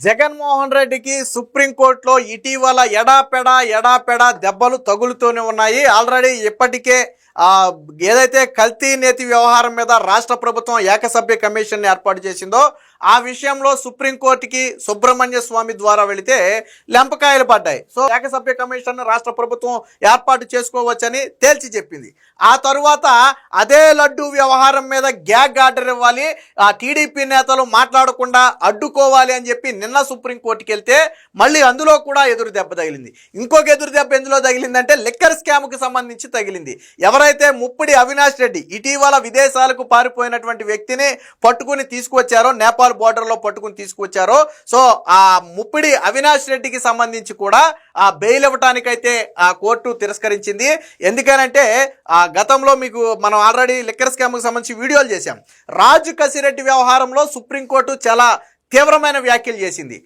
జగన్మోహన్ రెడ్డికి సుప్రీంకోర్టులో ఇటీవల ఎడాపెడా దెబ్బలు తగులుతూనే ఉన్నాయి. ఆల్రెడీ ఇప్పటికే ఏదైతే కల్తీ నేతి వ్యవహారం మీద రాష్ట్ర ప్రభుత్వం ఏకసభ్య కమిషన్ ఏర్పాటు చేసిందో ఆ విషయంలో సుప్రీంకోర్టుకి సుబ్రహ్మణ్య స్వామి ద్వారా వెళితే లెంపకాయలు పడ్డాయి. సో ఏకసభ్య కమిషన్ రాష్ట్ర ప్రభుత్వం ఏర్పాటు చేసుకోవచ్చని తేల్చి చెప్పింది. ఆ తరువాత అదే లడ్డు వ్యవహారం మీద గ్యాగ్ ఆర్డర్ ఇవ్వాలి, టీడీపీ నేతలు మాట్లాడకుండా అడ్డుకోవాలి అని చెప్పి నిన్న సుప్రీంకోర్టుకి వెళ్తే మళ్ళీ అందులో కూడా ఎదురు దెబ్బ తగిలింది. ఇంకొక ఎదురు దెబ్బ ఎందులో తగిలిందంటే లిక్కర్ స్కామ్కి సంబంధించి తగిలింది. ఎవరైతే ముప్పిడి అవినాష్ రెడ్డి ఇటీవల విదేశాలకు పారిపోయినటువంటి వ్యక్తిని పట్టుకుని తీసుకువచ్చారో, నేపాల్ బోర్డర్లో పట్టుకుని తీసుకువచ్చారో, సో ఆ ముప్పిడి అవినాష్ రెడ్డికి సంబంధించి కూడా ఆ బెయిల్ ఇవ్వటానికైతే ఆ కోర్టు తిరస్కరించింది. ఎందుకనంటే గతంలో మనం ఆల్రెడీ లిక్కర్ స్కామ్కి సంబంధించి వీడియోలు చేశాం. రాజు కసిరెడ్డి వ్యవహారంలో సుప్రీంకోర్టు చాలా తీవ్రమైన వ్యాఖ్యలు చేసింది.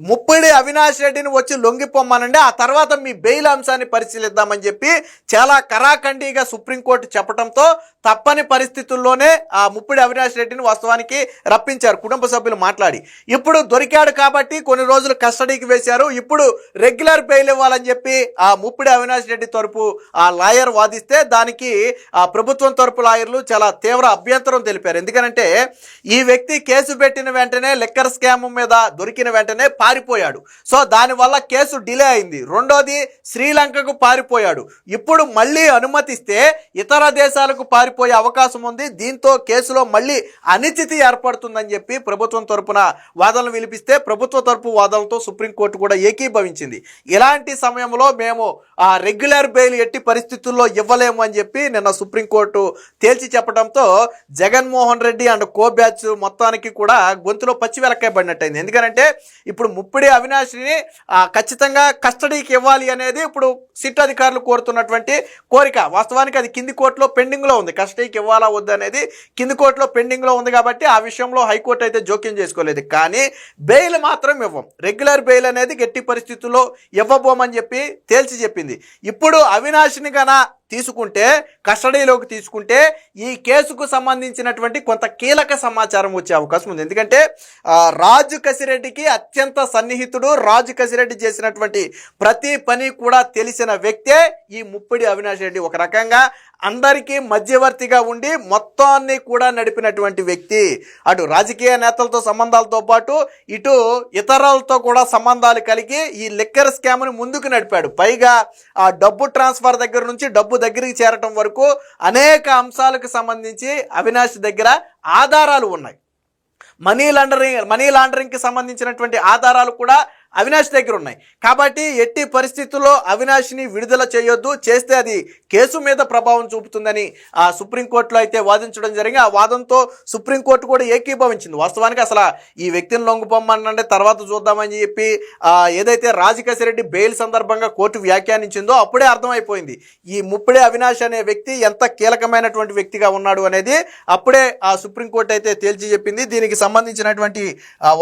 ముప్పిడి అవినాష్ రెడ్డిని వచ్చి లొంగిపోమ్మనండి, ఆ తర్వాత మీ బెయిల్ అంశాన్ని పరిశీలిద్దామని చెప్పి చాలా కరాఖండిగా సుప్రీంకోర్టు చెప్పడంతో తప్పని పరిస్థితుల్లోనే ఆ ముప్పిడి అవినాష్ రెడ్డిని వాస్తవానికి రప్పించారు కుటుంబ సభ్యులు మాట్లాడి. ఇప్పుడు దొరికాడు కాబట్టి కొన్ని రోజులు కస్టడీకి వేశారు. ఇప్పుడు రెగ్యులర్ బెయిల్ ఇవ్వాలని చెప్పి ఆ ముప్పిడి అవినాష్ రెడ్డి తరపు ఆ లాయర్ వాదిస్తే దానికి ఆ ప్రభుత్వం తరపు లాయర్లు చాలా తీవ్ర అభ్యంతరం తెలిపారు. ఎందుకంటే ఈ వ్యక్తి కేసు పెట్టిన వెంటనే లిక్కర్ స్కామ్ మీద దొరికిన వెంటనే పారిపోయాడు. సో దానివల్ల కేసు డిలే అయింది. రెండోది శ్రీలంకకు పారిపోయాడు. ఇప్పుడు మళ్ళీ అనుమతిస్తే ఇతర దేశాలకు పారిపోయే అవకాశం ఉంది. దీంతో కేసులో మళ్ళీ అనిశ్చితి ఏర్పడుతుందని చెప్పి ప్రభుత్వం తరపున వాదనలు వినిపిస్తే ప్రభుత్వ తరపు వాదనలతో సుప్రీంకోర్టు కూడా ఏకీభవించింది. ఇలాంటి సమయంలో మేము ఆ రెగ్యులర్ బెయిల్ ఎట్టి పరిస్థితుల్లో ఇవ్వలేము అని చెప్పి నిన్న సుప్రీంకోర్టు తేల్చి చెప్పడంతో Jaganmohan Reddy and co batch మొత్తానికి కూడా గొంతులో పచ్చి వెలక్కాయ పడినట్టయింది. ఎందుకంటే ఇప్పుడు ముప్పిడి అవినాష్ని ఖచ్చితంగా కస్టడీకి ఇవ్వాలి అనేది ఇప్పుడు సిట్ అధికారులు కోరుతున్నటువంటి కోరిక. వాస్తవానికి అది కింది కోర్టులో పెండింగ్లో ఉంది. కస్టడీకి ఇవ్వాలా వద్దు అనేది కింది కోర్టులో పెండింగ్లో ఉంది కాబట్టి ఆ విషయంలో హైకోర్టు అయితే జోక్యం చేసుకోలేదు. కానీ బెయిల్ మాత్రం ఇవ్వం, రెగ్యులర్ బెయిల్ అనేది గట్టి పరిస్థితుల్లో ఇవ్వబోమని చెప్పి తేల్చి చెప్పింది. ఇప్పుడు అవినాష్ని గన తీసుకుంటే, కస్టడీలోకి తీసుకుంటే ఈ కేసుకు సంబంధించినటువంటి కొంత కీలక సమాచారం వచ్చే అవకాశం ఉంది. ఎందుకంటే రాజు కసిరెడ్డికి అత్యంత సన్నిహితుడు, రాజు కసిరెడ్డి చేసినటువంటి ప్రతి పని కూడా తెలిసిన వ్యక్తే ఈ ముప్పిడి అవినాష్ రెడ్డి. ఒక రకంగా అందరికీ మధ్యవర్తిగా ఉండి మొత్తాన్ని కూడా నడిపినటువంటి వ్యక్తి. అటు రాజకీయ నేతలతో సంబంధాలతో పాటు ఇటు ఇతరులతో కూడా సంబంధాలు కలిగి ఈ లిక్కర్ స్కామ్ని ముందుకు నడిపాడు. పైగా ఆ డబ్బు ట్రాన్స్ఫర్ దగ్గర నుంచి డబ్బు దగ్గరికి చేరటం వరకు అనేక అంశాలకు సంబంధించి అవినాష్ దగ్గర ఆధారాలు ఉన్నాయి. మనీ లాండరింగ్కి సంబంధించినటువంటి ఆధారాలు కూడా అవినాష్ దగ్గర ఉన్నాయి. కాబట్టి ఎట్టి పరిస్థితుల్లో అవినాష్ని విడుదల చేయొద్దు, చేస్తే అది కేసు మీద ప్రభావం చూపుతుందని ఆ సుప్రీంకోర్టులో అయితే వాదించడం జరిగింది. ఆ వాదంతో సుప్రీంకోర్టు కూడా ఏకీభవించింది. వాస్తవానికి అసలు ఈ వ్యక్తిని లొంగిపోమ్మనంటే తర్వాత చూద్దామని చెప్పి ఏదైతే రాజకసిరెడ్డి బెయిల్ సందర్భంగా కోర్టు వ్యాఖ్యానించిందో అప్పుడే అర్థమైపోయింది ఈ ముప్పిడి అవినాష్ అనే వ్యక్తి ఎంత కీలకమైనటువంటి వ్యక్తిగా ఉన్నాడు అనేది అప్పుడే ఆ సుప్రీంకోర్టు అయితే తేల్చి చెప్పింది. దీనికి సంబంధించినటువంటి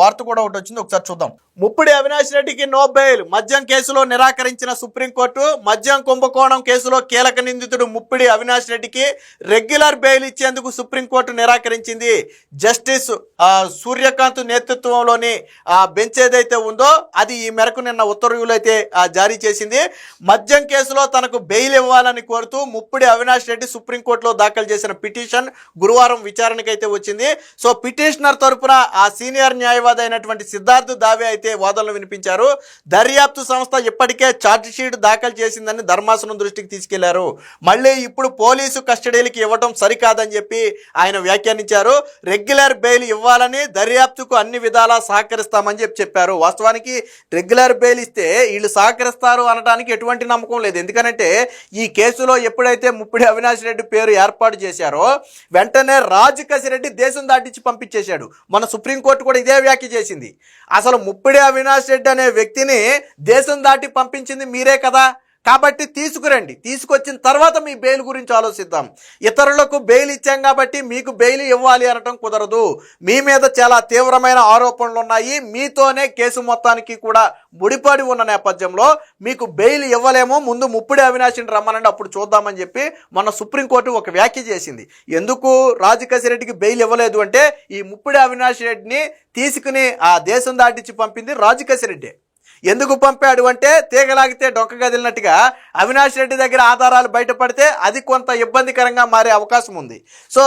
వార్త కూడా ఒకటి వచ్చింది, ఒకసారి చూద్దాం. ముప్పిడి అవినాష్ రెడ్డికి నో బెయిల్, మద్యం కేసులో నిరాకరించిన సుప్రీంకోర్టు. మద్యం కుంభకోణం కేసులో కీలక నిందితుడు ముప్పిడి అవినాష్ రెడ్డికి రెగ్యులర్ బెయిల్ ఇచ్చేందుకు సుప్రీంకోర్టు నిరాకరించింది. జస్టిస్ సూర్యకాంత్ నేతృత్వంలోని బెంచ్ ఏదైతే ఉందో అది ఈ మేరకు నిన్న ఉత్తర్వులు అయితే జారీ చేసింది. మద్యం కేసులో తనకు బెయిల్ ఇవ్వాలని కోరుతూ ముప్పిడి అవినాష్ రెడ్డి సుప్రీంకోర్టులో దాఖలు చేసిన పిటిషన్ గురువారం విచారణకైతే వచ్చింది. సో పిటిషనర్ తరపున ఆ సీనియర్ న్యాయవాది అయినటువంటి సిద్ధార్థ్ దావే అయితే వాదనలు వినిపించారు. దర్యాప్తు సంస్థ ఇప్పటికే ఛార్జ్ షీట్ దాఖలు చేసిందని ధర్మాసనం దృష్టికి తీసుకెళ్లారు. మళ్ళీ ఇప్పుడు పోలీసు కస్టడీలకి ఇవ్వడం సరికాదని చెప్పి ఆయన వ్యాఖ్యానించారు. రెగ్యులర్ బెయిల్ ఇవ్వాలని దర్యాప్తుకు అన్ని విధాలా సహకరిస్తామని చెప్పారు. వాస్తవానికి రెగ్యులర్ బెయిల్ ఇస్తే వీళ్ళు సహకరిస్తారు అనడానికి ఎటువంటి నమ్మకం లేదు. ఎందుకంటే ఈ కేసులో ఎప్పుడైతే ముప్పిడి అవినాష్ రెడ్డి పేరు ఏర్పాటు చేశారో వెంటనే రాజు కసిరెడ్డి దేశం దాటించి పంపించేశాడు. మన సుప్రీంకోర్టు కూడా ఇదే వ్యాఖ్య చేసింది. అసలు ముప్పిడి అవినాష్ రెడ్డి అనే వ్యక్తిని దేశం దాటి పంపించింది మీరే కదా, కాబట్టి తీసుకురండి, తీసుకొచ్చిన తర్వాత మీ బెయిల్ గురించి ఆలోచిద్దాం. ఇతరులకు బెయిల్ ఇచ్చాం కాబట్టి మీకు బెయిల్ ఇవ్వాలి అనటం కుదరదు. మీ మీద చాలా తీవ్రమైన ఆరోపణలు ఉన్నాయి, మీతోనే కేసు మొత్తానికి కూడా ముడిపడి ఉన్న నేపథ్యంలో మీకు బెయిల్ ఇవ్వలేమో, ముందు ముప్పిడి అవినాష్ని రమ్మనండి అప్పుడు చూద్దామని చెప్పి మొన్న సుప్రీంకోర్టు ఒక వ్యాఖ్య చేసింది. ఎందుకు రాజకేశిరెడ్డికి బెయిల్ ఇవ్వలేదు అంటే ఈ ముప్పిడి అవినాష్ రెడ్డిని తీసుకుని ఆ దేశం దాటించి పంపింది రాజకేశిరెడ్డి. ఎందుకు పంపాడు అంటే తీగలాగితే డొక్క గదిలినట్టుగా అవినాష్ రెడ్డి దగ్గర ఆధారాలు బయటపడితే అది కొంత ఇబ్బందికరంగా మారే అవకాశం ఉంది. సో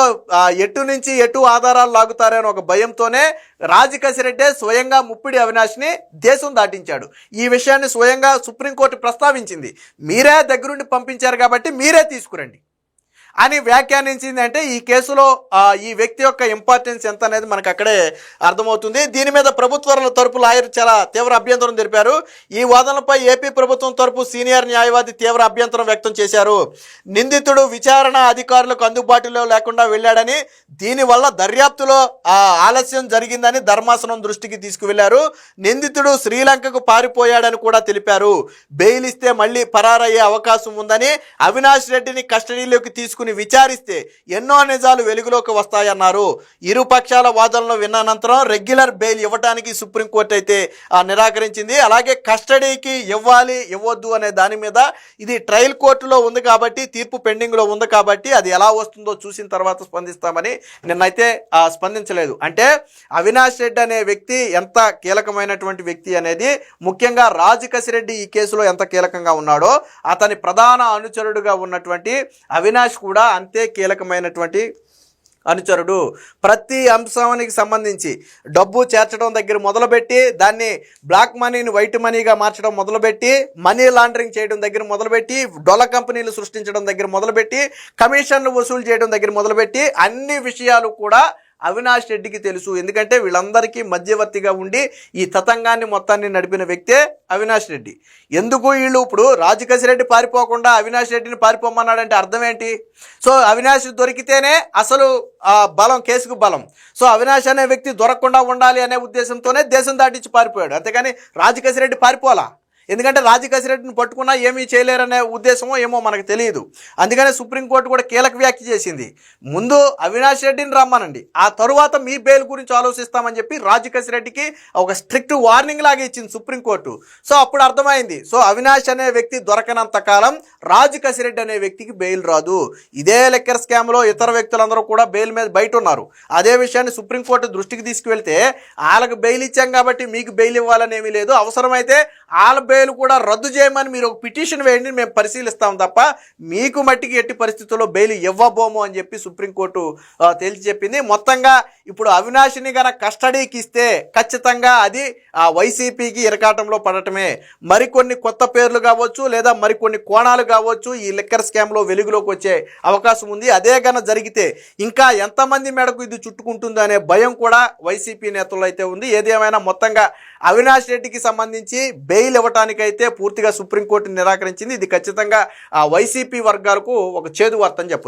ఎటు నుంచి ఎటు ఆధారాలు లాగుతారని ఒక భయంతోనే రాజకేశిరెడ్డి స్వయంగా ముప్పిడి అవినాష్ని దేశం దాటించాడు. ఈ విషయాన్ని స్వయంగా సుప్రీంకోర్టు ప్రస్తావించింది. మీరే దగ్గరుండి పంపించారు కాబట్టి మీరే తీసుకురండి అని వ్యాఖ్యానించింది. అంటే ఈ కేసులో ఈ వ్యక్తి యొక్క ఇంపార్టెన్స్ ఎంత అనేది మనకు అక్కడే అర్థమవుతుంది. దీని మీద ప్రభుత్వ తరపు లాయర్ చాలా తీవ్ర అభ్యంతరం తెలిపారు. ఈ వాదనలపై ఏపీ ప్రభుత్వం తరపు సీనియర్ న్యాయవాది తీవ్ర అభ్యంతరం వ్యక్తం చేశారు. నిందితుడు విచారణ అధికారులకు అందుబాటులో లేకుండా వెళ్ళాడని, దీనివల్ల దర్యాప్తులో ఆలస్యం జరిగిందని ధర్మాసనం దృష్టికి తీసుకువెళ్లారు. నిందితుడు శ్రీలంకకు పారిపోయాడని కూడా తెలిపారు. బెయిల్ ఇస్తే మళ్ళీ పరారయ్యే అవకాశం ఉందని, అవినాష్ రెడ్డిని కస్టడీలోకి తీసుకుని విచారిస్తే ఎన్నో నిజాలు వెలుగులోకి వస్తాయన్నారు. ఇరు పక్షాల వాదనలు విన్న అనంతరం రెగ్యులర్ బెయిల్ ఇవ్వడానికి సుప్రీంకోర్టు అయితే నిరాకరించింది. అలాగే కస్టడీకి ఇవ్వాలి ఇవ్వద్దు అనే దాని మీద ఇది ట్రయల్ కోర్టులో ఉంది కాబట్టి, తీర్పు పెండింగ్లో ఉంది కాబట్టి అది ఎలా వస్తుందో చూసిన తర్వాత స్పందిస్తామని నిన్నైతే స్పందించలేదు. అంటే అవినాష్ రెడ్డి అనే వ్యక్తి ఎంత కీలకమైనటువంటి వ్యక్తి అనేది, ముఖ్యంగా రాజకేశిరెడ్డి ఈ కేసులో ఎంత కీలకంగా ఉన్నాడో అతని ప్రధాన అనుచరుడుగా ఉన్నటువంటి అవినాష్ కూడా అంతే కీలకమైనటువంటి అనుచరుడు. ప్రతి అంశానికి సంబంధించి డబ్బు చేర్చడం దగ్గర మొదలుపెట్టి, దాన్ని బ్లాక్ మనీని వైట్ మనీగా మార్చడం మొదలుపెట్టి, మనీ లాండరింగ్ చేయడం దగ్గర మొదలుపెట్టి, డొల్ల కంపెనీలు సృష్టించడం దగ్గర మొదలుపెట్టి, కమిషన్లు వసూలు చేయడం దగ్గర మొదలుపెట్టి అన్ని విషయాలు కూడా అవినాష్ రెడ్డికి తెలుసు. ఎందుకంటే వీళ్ళందరికీ మధ్యవర్తిగా ఉండి ఈ తతంగాన్ని మొత్తాన్ని నడిపిన వ్యక్తే అవినాష్ రెడ్డి. ఎందుకు వీళ్ళు ఇప్పుడు రాజకేశిరెడ్డి పారిపోకుండా అవినాష్ రెడ్డిని పారిపోమన్నాడంటే అర్థం ఏంటి? సో అవినాష్ దొరికితేనే అసలు బలం, కేసుకు బలం. సో అవినాష్ అనే వ్యక్తి దొరకకుండా ఉండాలి అనే ఉద్దేశంతోనే దేశం దాటించి పారిపోయాడు. అంతేగాని రాజకేశిరెడ్డి పారిపోలా. ఎందుకంటే రాజకేశిరెడ్డిని పట్టుకున్నా ఏమీ చేయలేరనే ఉద్దేశమో ఏమో మనకు తెలియదు. అందుకనే సుప్రీంకోర్టు కూడా కీలక వ్యాఖ్య చేసింది. ముందు అవినాష్ రెడ్డిని రమ్మనండి, ఆ తరువాత మీ బెయిల్ గురించి ఆలోచిస్తామని చెప్పి రాజకేశిరెడ్డికి ఒక స్ట్రిక్ట్ వార్నింగ్ లాగా ఇచ్చింది సుప్రీంకోర్టు. సో అప్పుడు అర్థమైంది, సో అవినాష్ అనే వ్యక్తి దొరకనంత కాలం రాజకేశిరెడ్డి అనే వ్యక్తికి బెయిల్ రాదు. ఇదే లెక్కర్ స్కామ్లో ఇతర వ్యక్తులందరూ కూడా బెయిల్ మీద బయట ఉన్నారు. అదే విషయాన్ని సుప్రీంకోర్టు దృష్టికి తీసుకువెళ్తే వాళ్ళకి బెయిల్ ఇచ్చాం కాబట్టి మీకు బెయిల్ ఇవ్వాలని ఏమీ లేదు, అవసరమైతే వాళ్ళ బెయిల్ కూడా రద్దు చేయమని మీరు ఒక పిటిషన్ వేయండి, మేము పరిశీలిస్తాం తప్ప మీకు మట్టికి ఎట్టి పరిస్థితుల్లో బెయిల్ ఇవ్వబోము అని చెప్పి సుప్రీంకోర్టు తేల్చి చెప్పింది. మొత్తంగా ఇప్పుడు అవినాష్ని గనక కస్టడీకి ఇస్తే ఖచ్చితంగా అది వైసీపీకి ఇరకాటంలో పడటమే. మరికొన్ని కొత్త పేర్లు కావచ్చు, లేదా మరికొన్ని కోణాలు కావచ్చు ఈ లిక్కర్ స్కామ్లో వెలుగులోకి వచ్చే అవకాశం ఉంది. అదే గన జరిగితే ఇంకా ఎంతమంది మేడకు ఇది చుట్టుకుంటుంది అనే భయం కూడా వైసీపీ నేతల్లో అయితే ఉంది. ఏదేమైనా మొత్తంగా అవినాష్ రెడ్డికి సంబంధించి బెయిల్ ఇవ్వటానికైతే పూర్తిగా సుప్రీంకోర్టు నిరాకరించింది. ఇది ఖచ్చితంగా వైసీపీ వర్గాలకు ఒక చేదు వార్త అని చెప్పొచ్చు.